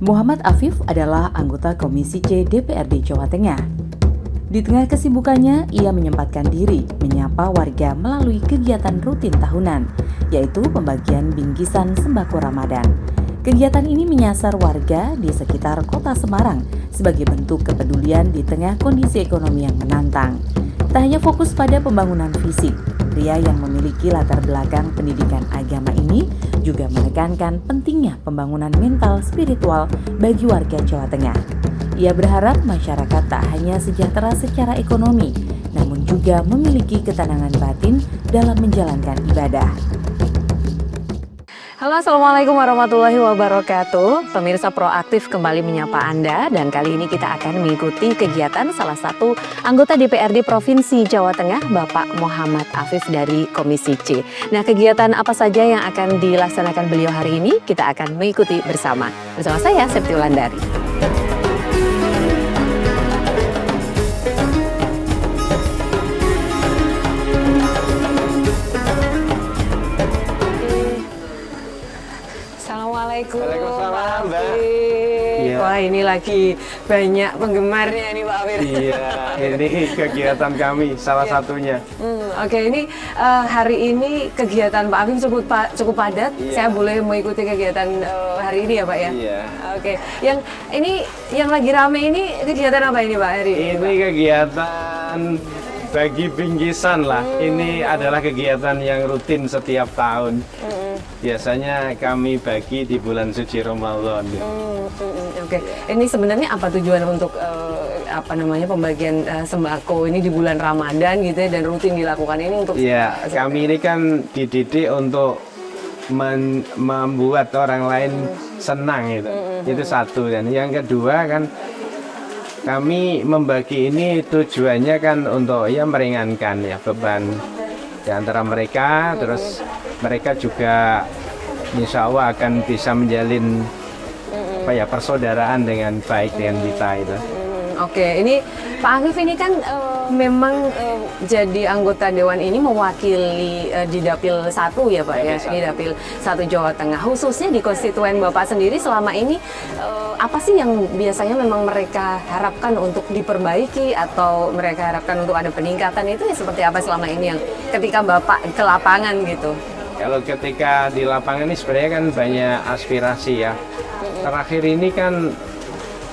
Muhammad Afif adalah anggota Komisi C DPRD Jawa Tengah. Di tengah kesibukannya, ia menyempatkan diri menyapa warga melalui kegiatan rutin tahunan, yaitu pembagian bingkisan sembako Ramadan. Kegiatan ini menyasar warga di sekitar kota Semarang sebagai bentuk kepedulian di tengah kondisi ekonomi yang menantang. Tak hanya fokus pada pembangunan fisik, pria yang memiliki latar belakang pendidikan agama ini juga menekankan pentingnya pembangunan mental spiritual bagi warga Jawa Tengah. Ia berharap masyarakat tak hanya sejahtera secara ekonomi, namun juga memiliki ketenangan batin dalam menjalankan ibadah. Halo, Assalamualaikum warahmatullahi wabarakatuh. Pemirsa Proaktif kembali menyapa Anda dan kali ini kita akan mengikuti kegiatan salah satu anggota DPRD Provinsi Jawa Tengah, Bapak Muhammad Afif dari Komisi C. Nah, kegiatan apa saja yang akan dilaksanakan beliau hari ini kita akan mengikuti bersama. Bersama saya, Septi Wulandari. Waalaikumsalam, Mbak. Iya. Wah, ini lagi banyak penggemarnya nih, Pak Afif. Iya, ini kegiatan kami salah satunya. Oke, ini hari ini kegiatan Pak Afif cukup padat. Iya. Saya boleh mengikuti kegiatan hari ini ya, Pak ya? Iya. Oke, yang lagi rame ini kegiatan apa ini, Pak hari ini? Ini kegiatan bagi bingkisan lah. Ini adalah kegiatan yang rutin setiap tahun. Biasanya kami bagi di bulan suci Ramadan. Oke, ini sebenarnya apa tujuan untuk pembagian sembako ini di bulan Ramadan gitu ya, dan rutin dilakukan ini untuk? Iya, kami ini kan dididik untuk membuat orang lain senang gitu. Itu satu, dan yang kedua kan kami membagi ini tujuannya kan untuk ya meringankan ya beban di antara mereka, terus mereka juga insya Allah akan bisa menjalin persaudaraan dengan baik dengan kita itu. Oke, ini Pak Afif ini kan memang jadi anggota Dewan ini mewakili di Dapil 1 ya Pak ya, di Dapil 1 Jawa Tengah. Khususnya di konstituen Bapak sendiri selama ini apa sih yang biasanya memang mereka harapkan untuk diperbaiki atau mereka harapkan untuk ada peningkatan itu ya seperti apa selama ini yang ketika Bapak ke lapangan gitu? Kalau ketika di lapangan ini sebenarnya kan banyak aspirasi ya. Terakhir ini kan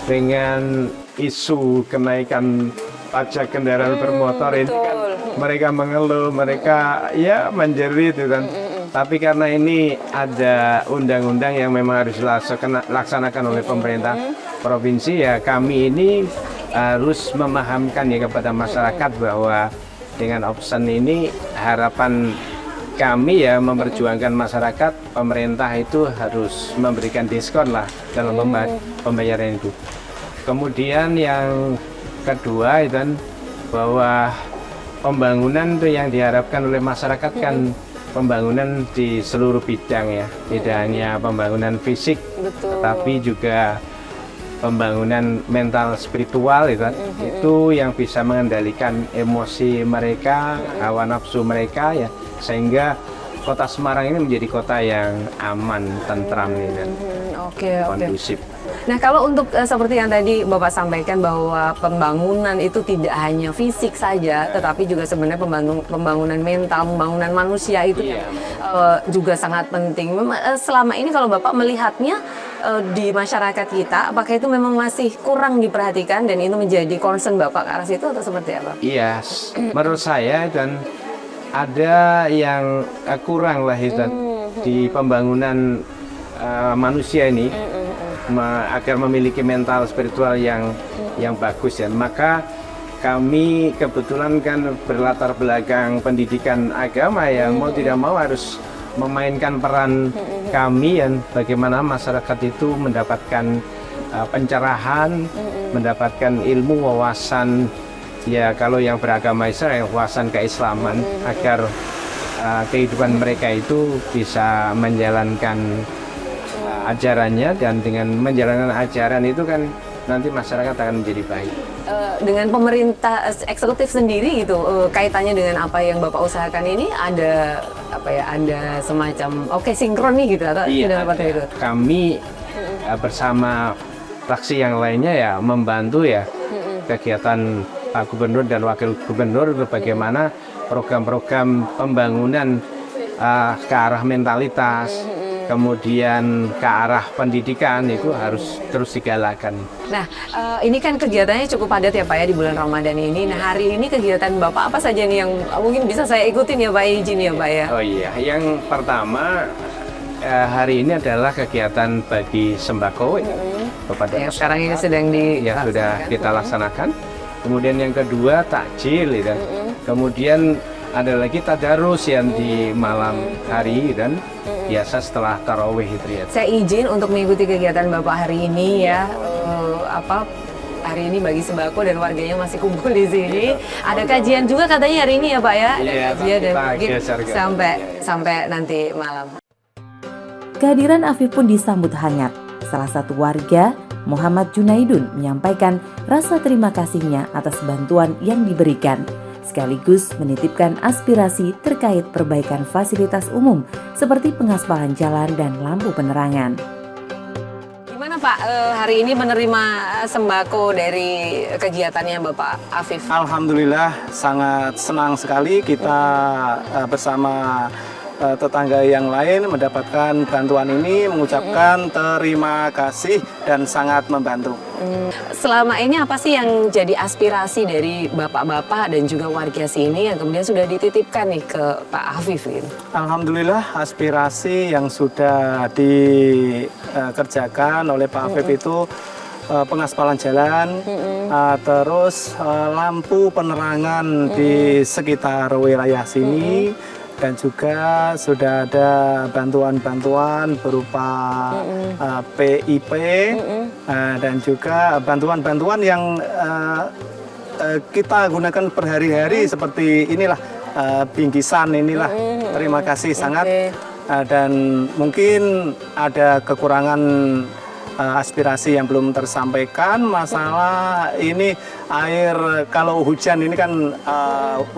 dengan isu kenaikan pajak kendaraan bermotor ini kan mereka mengeluh, mereka ya menjerit gitu kan. Tapi karena ini ada undang-undang yang memang harus dilaksanakan oleh pemerintah provinsi ya, kami ini harus memahamkan ya kepada masyarakat bahwa dengan option ini harapan kami ya memperjuangkan masyarakat, pemerintah itu harus memberikan diskon lah dalam pembayaran itu. Kemudian yang kedua itu kan bahwa pembangunan itu yang diharapkan oleh masyarakat kan pembangunan di seluruh bidang ya, tidak hanya pembangunan fisik, tetapi juga pembangunan mental spiritual itu kan, itu yang bisa mengendalikan emosi mereka, hawa nafsu mereka ya, sehingga kota Semarang ini menjadi kota yang aman, tentram dan kondusif. Nah, kalau untuk seperti yang tadi Bapak sampaikan bahwa pembangunan itu tidak hanya fisik saja, tetapi juga sebenarnya pembangunan mental, pembangunan manusia itu juga sangat penting. Selama ini kalau Bapak melihatnya di masyarakat kita, apakah itu memang masih kurang diperhatikan dan itu menjadi concern Bapak ke arah situ atau seperti apa? Iya, menurut saya dan ada yang kurang lah itu di pembangunan manusia ini agar memiliki mental spiritual yang bagus ya. Maka kami kebetulan kan berlatar belakang pendidikan agama ya, mau tidak mau harus memainkan peran kami ya, bagaimana masyarakat itu mendapatkan pencerahan, mendapatkan ilmu, wawasan ya, kalau yang beragama Islam wawasan keislaman agar kehidupan mereka itu bisa menjalankan ajarannya, dan dengan menjalankan ajaran itu kan nanti masyarakat akan menjadi baik. Dengan pemerintah eksekutif sendiri gitu, kaitannya dengan apa yang Bapak usahakan ini ada apa ya, ada semacam sinkron nih gitu atau iya, tidak apa itu? Kami bersama fraksi yang lainnya ya membantu ya kegiatan Pak Gubernur dan Wakil Gubernur bagaimana program-program pembangunan ke arah mentalitas, kemudian ke arah pendidikan itu harus terus digalakan. Nah, ini kan kegiatannya cukup padat ya Pak ya di bulan Ramadan ini. Nah, hari ini kegiatan Bapak apa saja nih yang mungkin bisa saya ikutin ya Pak, izin ya Pak ya? Oh iya, yang pertama hari ini adalah kegiatan bagi sembako kepada Yang sekarang ini sedang ya sudah kita laksanakan. Kemudian yang kedua takjil ya. Kemudian ada lagi tadarus yang di malam hari dan biasa setelah tarawih itu ya. Saya izin untuk mengikuti kegiatan Bapak hari ini ya. Hari ini bagi sembako dan warganya masih kumpul di sini. Ada kajian juga katanya hari ini ya Pak ya. Ada Iya, kajian dan kita mungkin geser ke- sampai nanti malam. Kehadiran Afif pun disambut hangat. Salah satu warga, Muhammad Junaidun, menyampaikan rasa terima kasihnya atas bantuan yang diberikan, sekaligus menitipkan aspirasi terkait perbaikan fasilitas umum seperti pengaspalan jalan dan lampu penerangan. Gimana Pak hari ini menerima sembako dari kegiatannya Bapak Afif? Alhamdulillah sangat senang sekali kita bersama tetangga yang lain mendapatkan bantuan ini, mengucapkan terima kasih dan sangat membantu. Selama ini apa sih yang jadi aspirasi dari bapak-bapak dan juga warga sini yang kemudian sudah dititipkan nih ke Pak Afif gitu? Alhamdulillah aspirasi yang sudah dikerjakan oleh Pak Afif itu pengaspalan jalan, terus lampu penerangan di sekitar wilayah sini. Dan juga sudah ada bantuan-bantuan berupa PIP dan juga bantuan-bantuan yang kita gunakan berhari-hari seperti inilah bingkisan inilah. Terima kasih sangat. Dan mungkin ada kekurangan aspirasi yang belum tersampaikan, masalah ini air kalau hujan ini kan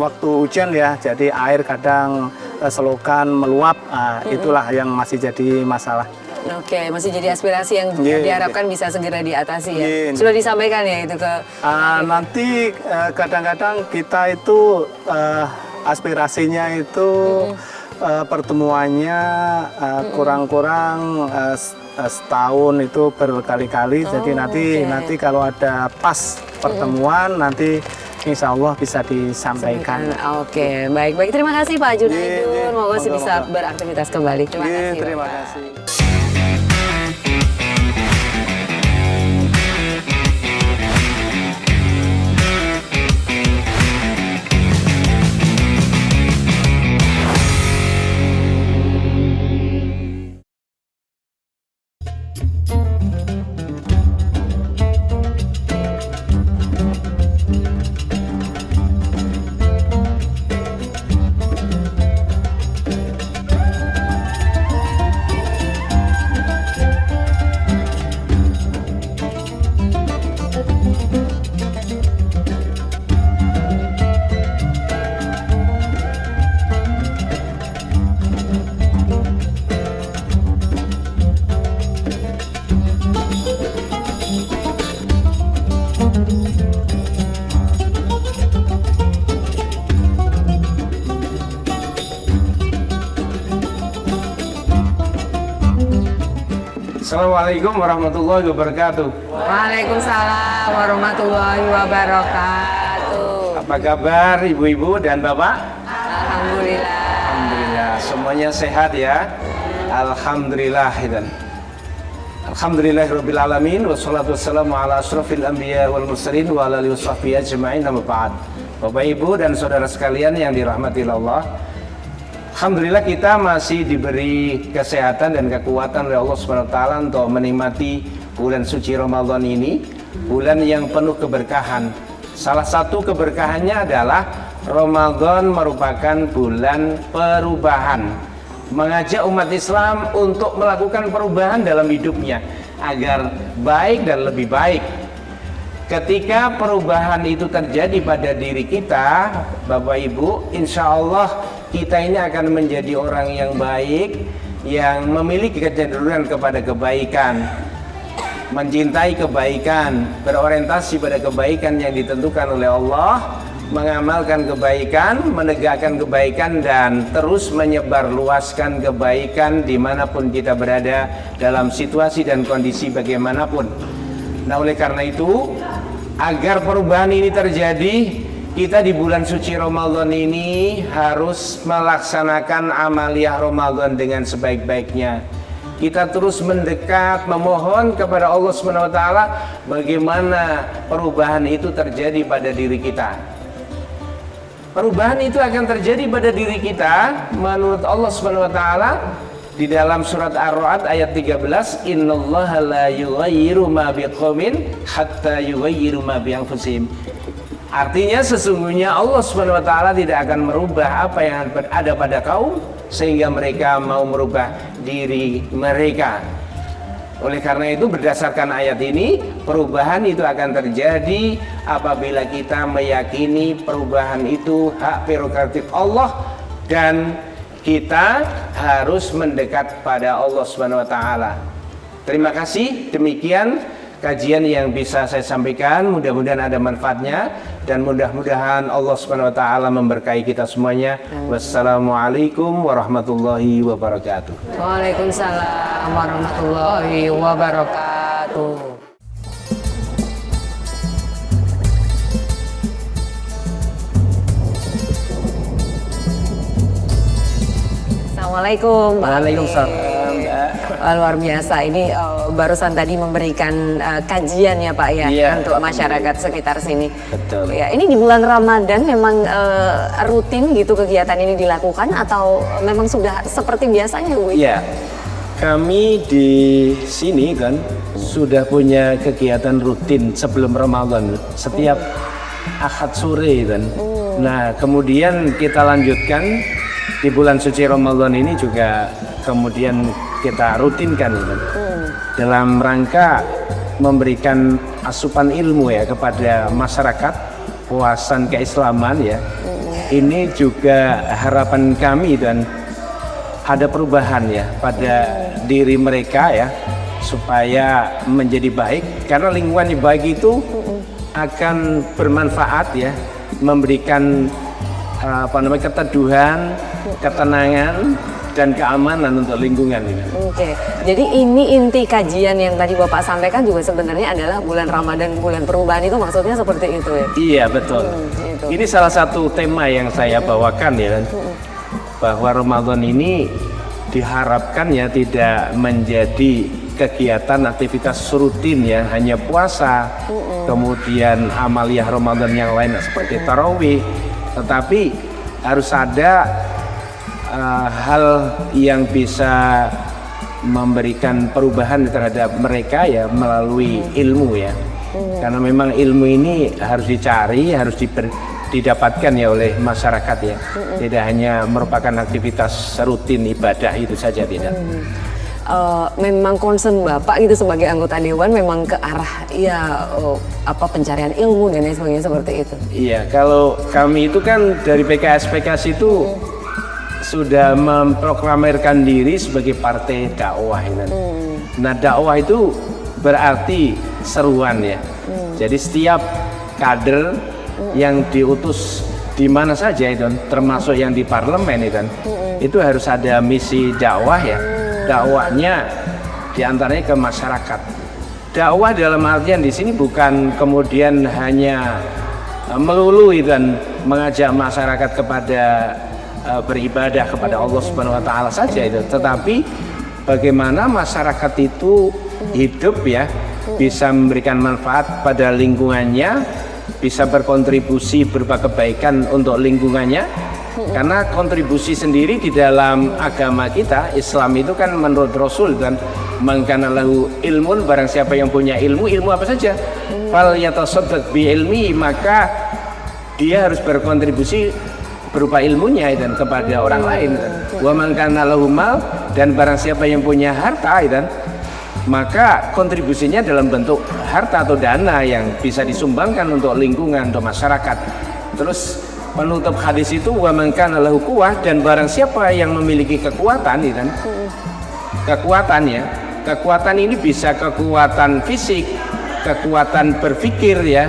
waktu hujan ya, jadi air kadang selokan meluap, itulah yang masih jadi masalah. Oke, masih jadi aspirasi yang diharapkan bisa segera diatasi ya. Sudah disampaikan ya itu ke nanti kadang-kadang kita itu aspirasinya itu pertemuannya kurang-kurang setahun itu berkali-kali. Jadi nanti kalau ada pas pertemuan nanti insya Allah bisa disampaikan. Oke, baik. Terima kasih Pak Junaidun. Semoga bisa beraktivitas kembali. Terima kasih. Terima Bapak. kasih. Assalamualaikum warahmatullahi wabarakatuh. Waalaikumsalam warahmatullahi wabarakatuh. Apa kabar ibu-ibu dan bapak? Alhamdulillah. Alhamdulillah, semuanya sehat ya. Alhamdulillah. Alhamdulillahirabbil alamin wassalatu wassalamu ala asrofil anbiya wal mursalin wa ala alihi washabbihi ajmain amma ba'd. Bapak Ibu dan saudara sekalian yang dirahmati Allah, alhamdulillah kita masih diberi kesehatan dan kekuatan oleh Allah Subhanahu wa taala untuk menikmati bulan suci Ramadan ini, bulan yang penuh keberkahan. Salah satu keberkahannya adalah Ramadan merupakan bulan perubahan, mengajak umat Islam untuk melakukan perubahan dalam hidupnya agar baik dan lebih baik. Ketika perubahan itu terjadi pada diri kita, Bapak Ibu, insya Allah kita ini akan menjadi orang yang baik, yang memiliki kecenderungan kepada kebaikan. mencintai kebaikan, berorientasi pada kebaikan yang ditentukan oleh Allah, mengamalkan kebaikan, menegakkan kebaikan, dan terus menyebarluaskan kebaikan dimanapun kita berada dalam situasi dan kondisi bagaimanapun. Nah, oleh karena itu, agar perubahan ini terjadi, kita di bulan suci Ramadan ini harus melaksanakan amaliyah Ramadan dengan sebaik-baiknya. Kita terus mendekat, memohon kepada Allah SWT bagaimana perubahan itu terjadi pada diri kita. Perubahan itu akan terjadi pada diri kita menurut Allah SWT di dalam surat Ar-Ra'd ayat 13, innallaha la yughayyiru ma biqaumin hatta yughayyiru ma bi anfusihim. Artinya sesungguhnya Allah SWT tidak akan merubah apa yang ada pada kaum sehingga mereka mau merubah diri mereka. Oleh karena itu, berdasarkan ayat ini, perubahan itu akan terjadi apabila kita meyakini perubahan itu hak prerogatif Allah dan kita harus mendekat pada Allah SWT. Terima kasih, demikian kajian yang bisa saya sampaikan. Mudah-mudahan ada manfaatnya dan mudah-mudahan Allah SWT memberkahi kita semuanya. Wassalamualaikum warahmatullahi wabarakatuh. Waalaikumsalam warahmatullahi wabarakatuh. Assalamualaikum. Waalaikumsalam. Luar biasa, ini barusan tadi memberikan kajian ya Pak ya, Iya. untuk masyarakat sekitar sini. Betul. Ya, ini di bulan Ramadan memang rutin gitu kegiatan ini dilakukan atau memang sudah seperti biasanya Bu? Iya, kami di sini kan sudah punya kegiatan rutin sebelum Ramadan setiap Ahad sore kan. Nah, kemudian kita lanjutkan di bulan suci Ramadan ini juga kemudian kita rutinkan kan, dalam rangka memberikan asupan ilmu ya kepada masyarakat, wawasan keislaman ya. Ini juga harapan kami dan ada perubahan ya pada diri mereka ya, supaya menjadi baik, karena lingkungan yang baik itu akan bermanfaat ya, memberikan keteduhan, ketenangan dan keamanan untuk lingkungan ini. Oke, jadi ini inti kajian yang tadi Bapak sampaikan juga sebenarnya adalah bulan Ramadan, bulan perubahan itu maksudnya seperti itu ya? Iya betul. Gitu. Ini salah satu tema yang saya bawakan ya, bahwa Ramadan ini diharapkan ya tidak menjadi kegiatan aktivitas rutin ya, hanya puasa, kemudian amaliyah Ramadan yang lain seperti tarawih, tetapi harus ada hal yang bisa memberikan perubahan terhadap mereka ya melalui ilmu ya, karena memang ilmu ini harus dicari, harus didapatkan ya oleh masyarakat ya, tidak hanya merupakan aktivitas rutin ibadah itu saja, tidak. Memang concern Bapak gitu sebagai anggota dewan memang ke arah ya pencarian ilmu dan lain sebagainya seperti itu. Iya, kalau kami itu kan dari PKS itu sudah memproklamirkan diri sebagai partai dakwah kan. Nah, dakwah itu berarti seruan ya. Jadi setiap kader yang diutus di mana saja itu, termasuk yang di parlemen itu harus ada misi dakwah ya. Dakwahnya diantaranya ke masyarakat. Dakwah dalam artian di sini bukan kemudian hanya melulu dan mengajak masyarakat kepada beribadah kepada Allah Subhanahu wa taala saja itu, tetapi bagaimana masyarakat itu hidup ya, bisa memberikan manfaat pada lingkungannya, bisa berkontribusi berupa kebaikan untuk lingkungannya. Karena kontribusi sendiri di dalam agama kita Islam itu kan menurut Rasul dan man kana lahu ilmun, barang siapa yang punya ilmu apa saja, fal yatasaddaq bi ilmi, maka dia harus berkontribusi berupa ilmunya dan kepada orang lain. Wa man kana lahu mal, dan barang siapa yang punya harta maka kontribusinya dalam bentuk harta atau dana yang bisa disumbangkan untuk lingkungan, untuk masyarakat. Terus penutup hadis itu wa man kana lahu quwwah, dan barang siapa yang memiliki kekuatan kekuatan ini bisa kekuatan fisik, kekuatan berpikir ya,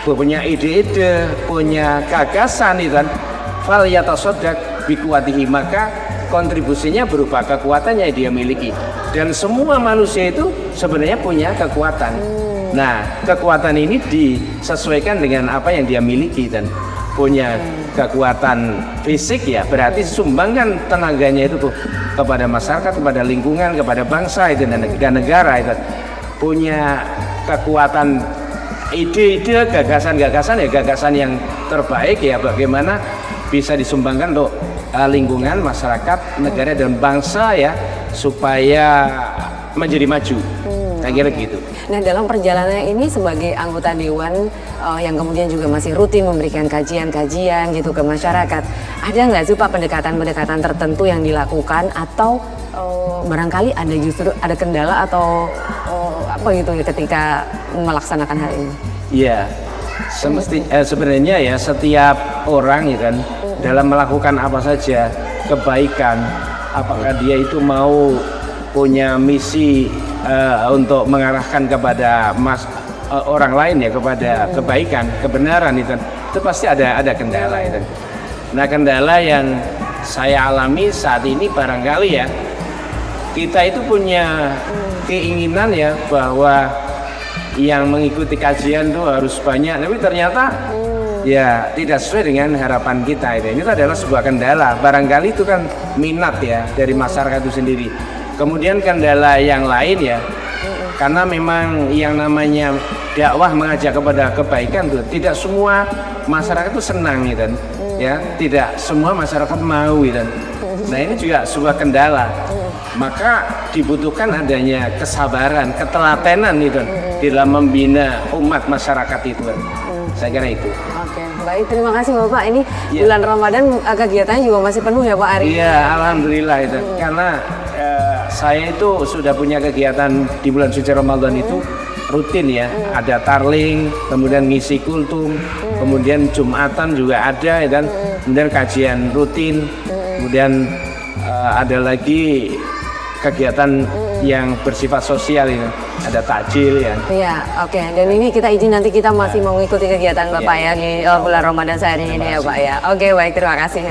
punya ide-ide, punya gagasan itu kan. Fal yatasaddaq biquwatihi, maka kontribusinya berupa kekuatannya yang dia miliki. Dan semua manusia itu sebenarnya punya kekuatan. Nah, kekuatan ini disesuaikan dengan apa yang dia miliki, dan punya kekuatan fisik ya berarti sumbangkan tenaganya itu tuh kepada masyarakat, kepada lingkungan, kepada bangsa itu dan negara itu. Punya kekuatan ide-ide, gagasan-gagasan ya, gagasan yang terbaik ya, bagaimana bisa disumbangkan untuk lingkungan, masyarakat, negara dan bangsa ya, supaya menjadi maju. Saya kira gitu. Nah, dalam perjalanan ini sebagai anggota dewan yang kemudian juga masih rutin memberikan kajian-kajian gitu ke masyarakat, ada nggak sih Pak pendekatan-pendekatan tertentu yang dilakukan, atau barangkali ada justru ada kendala atau apa gitu ya ketika melaksanakan hal ini? Iya, sebenarnya ya setiap orang ya kan dalam melakukan apa saja kebaikan, apakah dia itu mau punya misi untuk mengarahkan kepada orang lain ya, kepada kebaikan, kebenaran itu pasti ada kendala itu. Nah, kendala yang saya alami saat ini barangkali ya, kita itu punya keinginan ya bahwa yang mengikuti kajian itu harus banyak, tapi ternyata ya tidak sesuai dengan harapan kita itu. Ini adalah sebuah kendala. Barangkali itu kan minat ya dari masyarakat itu sendiri. Kemudian kendala yang lain ya, karena memang yang namanya dakwah mengajak kepada kebaikan tuh tidak semua masyarakat itu senang gitu, ya tidak semua masyarakat mau gitu. Nah, ini juga sebuah kendala. Maka dibutuhkan adanya kesabaran, ketelatenan itu di dalam membina umat masyarakat itu. Saya kira itu. Oke, baik, terima kasih Bapak. Ini bulan Ramadan kegiatannya juga masih penuh ya Pak Ari? Iya, alhamdulillah itu. Karena saya itu sudah punya kegiatan di bulan suci Ramadan itu rutin ya. Ada tarling, kemudian ngisi kultum, kemudian Jumatan juga ada ya, dan kemudian kajian rutin, kemudian ada lagi kegiatan yang bersifat sosial ini, ada takjil ya. Iya, oke. Dan ini kita izin nanti kita masih mau mengikuti kegiatan Bapak ya di bulan Ramadan saat ini ya Pak ya. Oke, baik, terima kasih.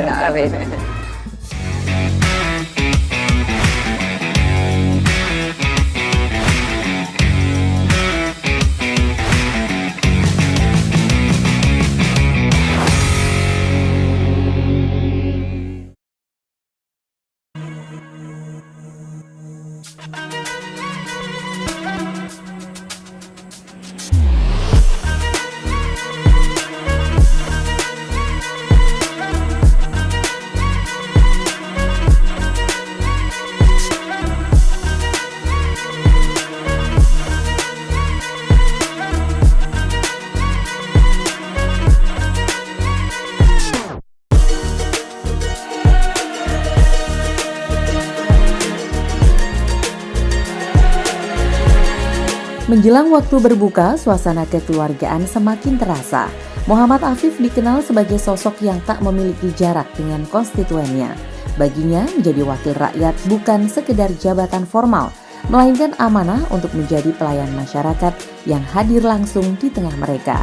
Menjelang waktu berbuka, suasana kekeluargaan semakin terasa. Muhammad Afif dikenal sebagai sosok yang tak memiliki jarak dengan konstituennya. Baginya, menjadi wakil rakyat bukan sekedar jabatan formal, melainkan amanah untuk menjadi pelayan masyarakat yang hadir langsung di tengah mereka.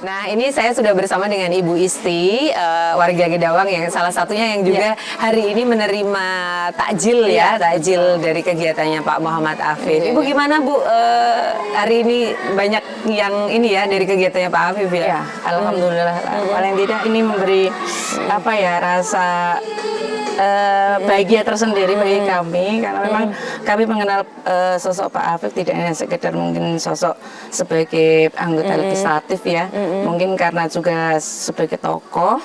Nah, ini saya sudah bersama dengan Ibu Isti, warga Gedawang yang salah satunya yang juga hari ini menerima takjil ya, takjil dari kegiatannya Pak Muhammad Afif. Ibu gimana Bu, hari ini banyak yang ini ya dari kegiatannya Pak Afif ya? Ya, alhamdulillah. Paling tidak ini memberi apa ya, rasa bahagia tersendiri bagi kami karena memang kami mengenal sosok Pak Afif tidak hanya sekedar mungkin sosok sebagai anggota legislatif ya, mungkin karena juga sebagai tokoh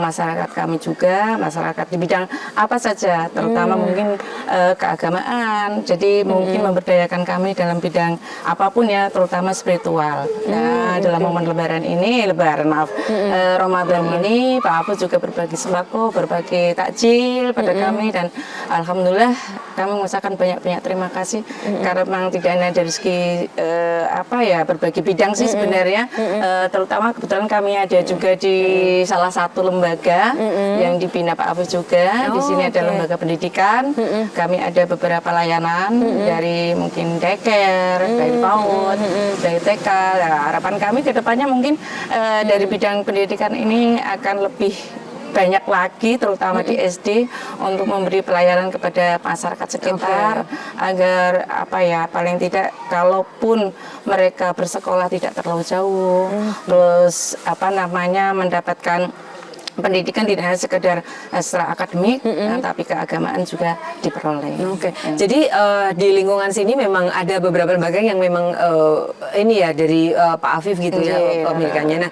masyarakat kami juga, masyarakat di bidang apa saja, terutama mungkin keagamaan. Jadi mungkin memberdayakan kami dalam bidang apapun ya, terutama spiritual. Nah, dalam momen Ramadan ini Pak Afif juga berbagi sembako, berbagi takjil pada kami, dan alhamdulillah kami mengucapkan banyak-banyak terima kasih karena memang tidak hanya dari segi berbagi bidang sih sebenarnya, terutama kebetulan kami ada juga di salah satu lembaga yang dibina Pak Afif juga. Di sini ada lembaga pendidikan, kami ada beberapa layanan dari mungkin daycare, dari PAUD, dari TK. Nah, harapan kami ke depannya mungkin dari bidang pendidikan ini akan lebih banyak lagi, terutama di SD, untuk memberi pelayanan kepada masyarakat sekitar agar paling tidak kalaupun mereka bersekolah tidak terlalu jauh, terus mendapatkan pendidikan tidak hanya sekedar secara akademik, tapi keagamaan juga diperoleh. Jadi di lingkungan sini memang ada beberapa lembaga yang memang dari Pak Afif gitu ya pemilikannya. Nah,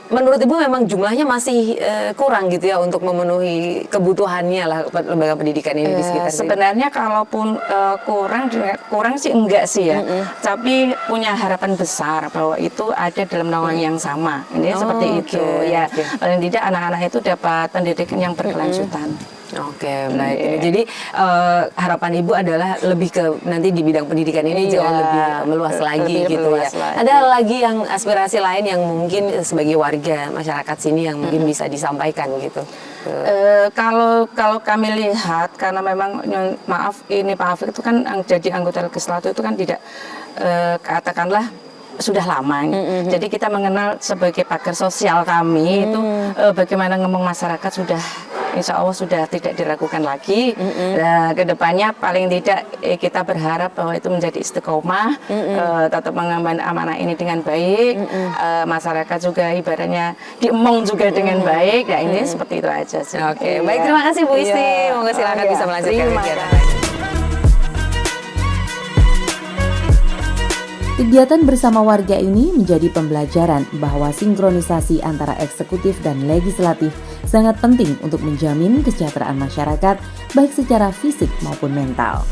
menurut Ibu memang jumlahnya masih kurang gitu ya untuk memenuhi kebutuhannya lah lembaga pendidikan ini di sekitar sini. Sebenarnya kalaupun kurang sih enggak sih ya, tapi punya harapan besar bahwa itu ada dalam naungan yang sama. Ini seperti itu ya. Paling tidak anak-anak itu dapat pendidikan yang berkelanjutan. Baik. Jadi harapan Ibu adalah lebih ke nanti di bidang pendidikan ini jauh lebih meluas lagi gitu ya. Ada lagi yang aspirasi lain yang mungkin sebagai warga masyarakat sini yang mungkin bisa disampaikan gitu? Kalau kami lihat, karena memang Pak Afif itu kan jadi anggota legislatif itu kan tidak katakanlah sudah lama. Jadi kita mengenal sebagai pakar sosial kami itu bagaimana ngomong masyarakat sudah insya Allah sudah tidak diragukan lagi. Nah, kedepannya paling tidak kita berharap bahwa itu menjadi istiqomah, tetap mengemban amanah ini dengan baik, masyarakat juga ibaratnya diemong juga dengan baik. Ya ini seperti itu aja sih. Baik, terima kasih Bu Isti. Monggo silakan bisa melanjutkan kegiatan. Kegiatan bersama warga ini menjadi pembelajaran bahwa sinkronisasi antara eksekutif dan legislatif sangat penting untuk menjamin kesejahteraan masyarakat, baik secara fisik maupun mental.